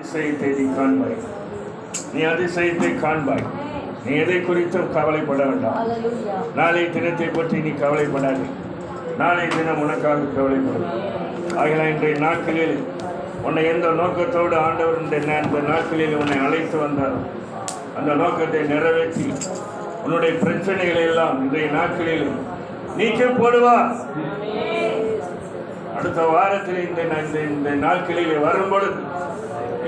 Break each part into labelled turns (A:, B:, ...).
A: அதிசயத்தை நீ காண்பாய். நீ அதிசயத்தை காண்பாய். நீ எதை குறித்தும் கவலைப்பட வேண்டாம். நாளை தினத்தை பற்றி நீ கவலைப்படாது. நாளை தினம் உனக்காக கவலைப்படும். ஆகிய இன்றைய நாட்களில் உன்னை எந்த நோக்கத்தோடு ஆண்டவர் அந்த நாட்களில் உன்னை அழைத்து வந்தாரோ அந்த நோக்கத்தை நிறைவேற்றி உன்னுடைய பிரச்சனைகளை எல்லாம் இன்றைய நாட்களில் நீக்க போடுவார். அடுத்த வாரத்தில் இந்த நாட்களிலே வரும்பொழுது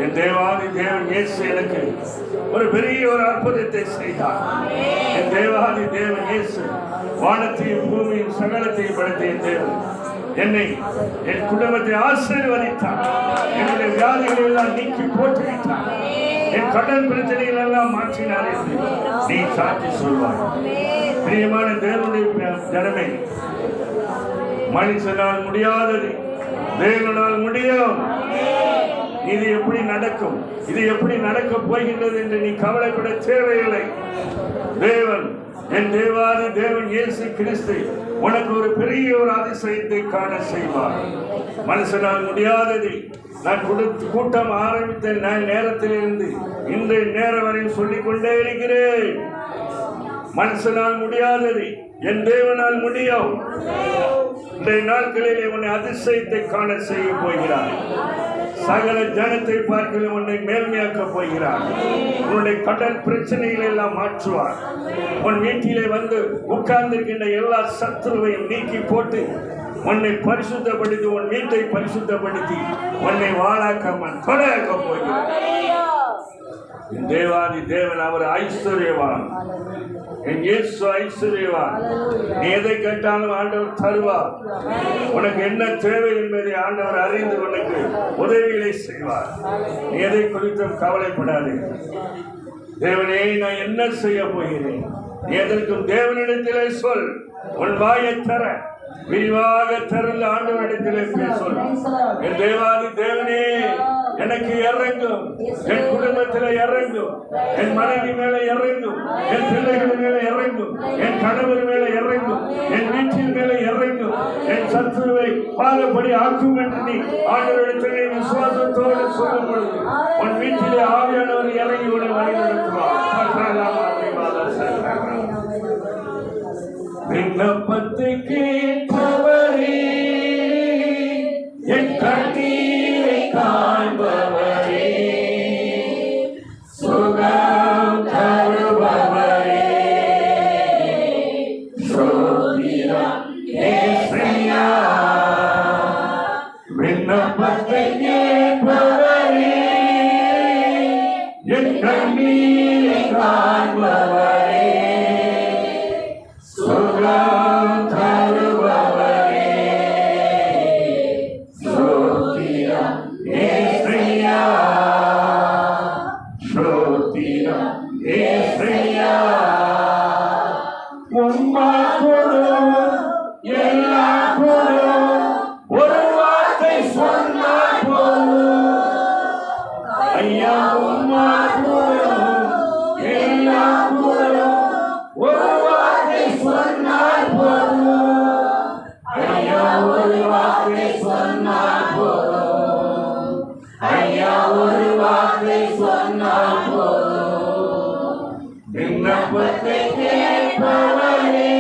A: என் தேவாதி தேவன் இயேசு எனக்கு ஒரு பெரிய ஒரு அற்புதத்தை செய்தார். என் தேவாதி தேவன் இயேசு வானத்தையும் பூமியும் சகலத்தையும் படைத்த என் தேவன் என்னை என் குடும்பத்தை ஆசீர்வதித்தார். என்னுடைய வியாதிகளை எல்லாம் நீக்கி போட்டுவிட்டார். என் கடன் பிரச்சனைகள் எல்லாம் மாற்றினார் என்று நீ சாட்சி சொல்வாய். பிரியமான தேவனுடைய ஜனமே, மனுஷனால் முடியாதது தேவனால் முடியும். இது எப்படி நடக்கும், இது எப்படி நடக்கப் போகின்றது என்று நீ கவலைப்பட தேவையில்லை. தேவன் என் தேவாதி தேவன் இயேசு கிறிஸ்து உனக்கு ஒரு பெரிய ஒரு அதிசயத்தை காண செய்வார். மனுஷனால் முடியாததை நான் கூட்டம் ஆரம்பித்த நேரத்திலிருந்து இன்றைய நேரம் வரை சொல்லிக் கொண்டே இருக்கிறேன். மனுஷனால் முடியாததை என் தேவனால் முடியும். இன்றைய நாட்களிலே உன்னை அதிசயத்தை காண செய்ய போகிறார். சகல ஜனத்தை பார்க்கல உன்னை மேன்மையாக்க போகிறார். உன்னுடைய கடன் பிரச்சனைகளை எல்லாம் மாற்றுவார். உன் வீட்டிலே வந்து உட்கார்ந்திருக்கின்ற எல்லா சத்துருவையும் நீக்கி போட்டு உன்னை பரிசுத்தப்படுத்தி உன் வீட்டை பரிசுத்தப்படுத்தி உன்னை வாழாக்காமல் கொலையாக்க போகிறார். தேவாதி தேவன் அவர் ஐஸ்வர்யவான். என் இயேசு ஐஸ்வர்யவான். நீ எதை கேட்டாலும் ஆண்டவர் தருவார். உனக்கு என்ன தேவை என்பதை ஆண்டவர் அறிந்து உனக்கு உதவிகளை செய்வார். நீ எதை குறித்தும் கவலைப்படாது. தேவனே, நான் என்ன செய்ய போகிறேன்? நீ எதற்கும் தேவனிடத்திலே சொல். உன் வாயை தர விரிவாக திறந்த ஆண்டவரிடத்திலே பேசொல். என் தேவாதி தேவனே, எனக்கு இறங்கும். என் குடும்பத்தில் இறங்கும். என் மனைவி மேலே இறங்கும். என் பிள்ளைகள் மேலே இறங்கும். என் கணவர் மேலே இறங்கும். என் வீட்டின் மேலே இறங்கும். என் சத்துருவை பாதப்படி ஆக்கும் என்று நீ ஆண்டவரிடத்திலே விசுவாசத்தோடு சொல்லும் பொழுது உன் வீட்டிலே ஆவியானவர் இறங்கி உன்னை வழிநடத்துவார். விண்ணப்பத்தை கேட்பவரே, என் கண்ணீரை காண்பவரே, சுகம் தருபவரே, ஸ்தோத்திரம் இயேசுவே. விண்ணப்பத்தை கேட்பவரே, என் கண்ணீரை காண்பவரே, விண்ணப்பத்தை கேட்பவரே,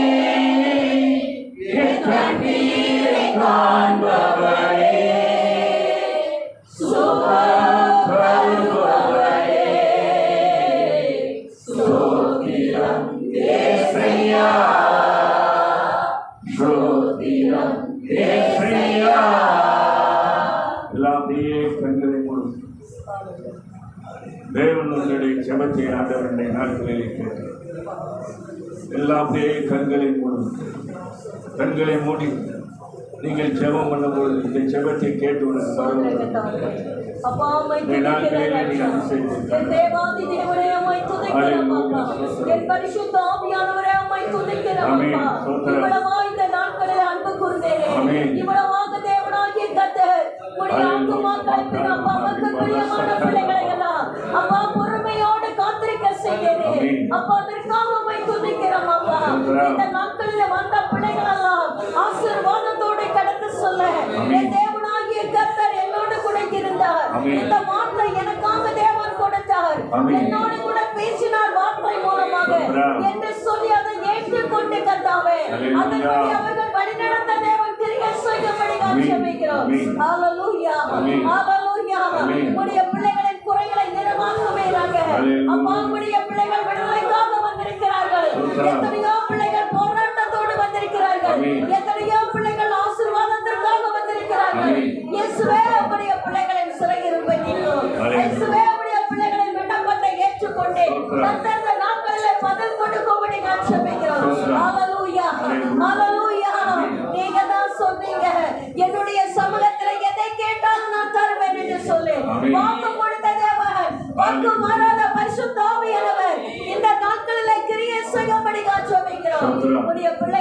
A: என் கண்ணீரை காண்பவரே, சுகம் தருபவரே, ஸ்தோத்திரம் இயேசுவே, ஸ்தோத்திரம் இயேசுவே. எல்லாத்தையே கண்களை மூடும். தேவன் உங்களுடைய ஜெபத்தை ஆண்டவருடைய நாட்களில் கேட்டு எல்லாத்தையே கண்களை மூடும். கண்களை மூடி நீங்கள் ஜெபம் பண்ணும்போது இந்த ஜெபத்தை கேட்டு உனக்கு பொறுமையோடு காத்திருக்க செய்கிறேன். அப்பா, அதற்காக துதிக்கிறோம். அப்பா, இந்த நாட்களில் வந்த பிள்ளைகள் எல்லாம் ஆசீர்வாதத்தோடு கடந்து சொல்ல என் தேவனாகிய கர்த்தர் என்னோடு கூட இருந்தார். இந்த வார்த்தை எனக்காக ஆமென்.
B: என்னோடு கூட பேசினார் வார்த்தை மூலமாக
A: ஸ்தோத்திரம்.
B: என்று சொல்லி அதை ஏற்றுக்கொண்டு கர்த்தாவே
A: ஹல்லேலூயா.
B: அதன்படி அவர்கள் வழிநடத்த தேவன் கிரியை செய்யும்படி நான்
A: ஆமென்.
B: ஜெபிக்கிறோம்.
A: ஆமென்.
B: ஹல்லேலூயா.
A: ஆமென்.
B: ஹல்லேலூயா.
A: ஆமென்.
B: உம்முடைய பிள்ளைகளின் குறைகளை நிறைவாக்குவீராக.
A: ஹல்லேலூயா.
B: அப்பா உம்முடைய பிள்ளைகள் விடுதலைக்காக வந்திருக்கிறார்கள்.
A: ஸ்தோத்திரம்.
B: எத்தனையோ பிள்ளைகள் போராட்டத்தோடு வந்திருக்கிறார்கள்.
A: ஆமென்.
B: எத்தனையோ பிள்ளைகள் ஆசீர்வாதத்திற்காக வந்திருக்கிறார்கள்.
A: ஆமென்.
B: இயேசுவே உம்முடைய பிள்ளைகளின் சிறையிருப்பை நீக்கும்.
A: ஹல்லேலூயா.
B: இயேசுவே உம்முடைய பிள்ளைகளின் விண்ணப்பத்தை ஏற்றுக்கொண்டு
A: ஸ்தோத்திரம்.
B: தந்தந்த நாட்களிலே பதில் கொடுக்கும்படி நான் ஜெபிக்கிறோம்.
A: ஸ்தோத்திரம்.
B: ஹல்லேலூயா.
A: ஹல்லேலூயா.
B: ஹல்லேலூயா.
A: ஆமென்.
B: நீங்க தான் சொன்னீங்க என்னுடைய சமூகத்துல எதை கேட்டாலும் நான் தருவேன் என்று சொல்லி
A: ஆமென்.
B: வாக்கு கொடுத்த தேவன் வாக்கு மாறாத பரிசுத்த ஆவியானவர் இந்த நாட்களிலே கிரியை செய்யும்படி நான் ஜெபிக்கிறோம்.
A: ஸ்தோத்திரம்.
B: உம்முடைய பிள்ளை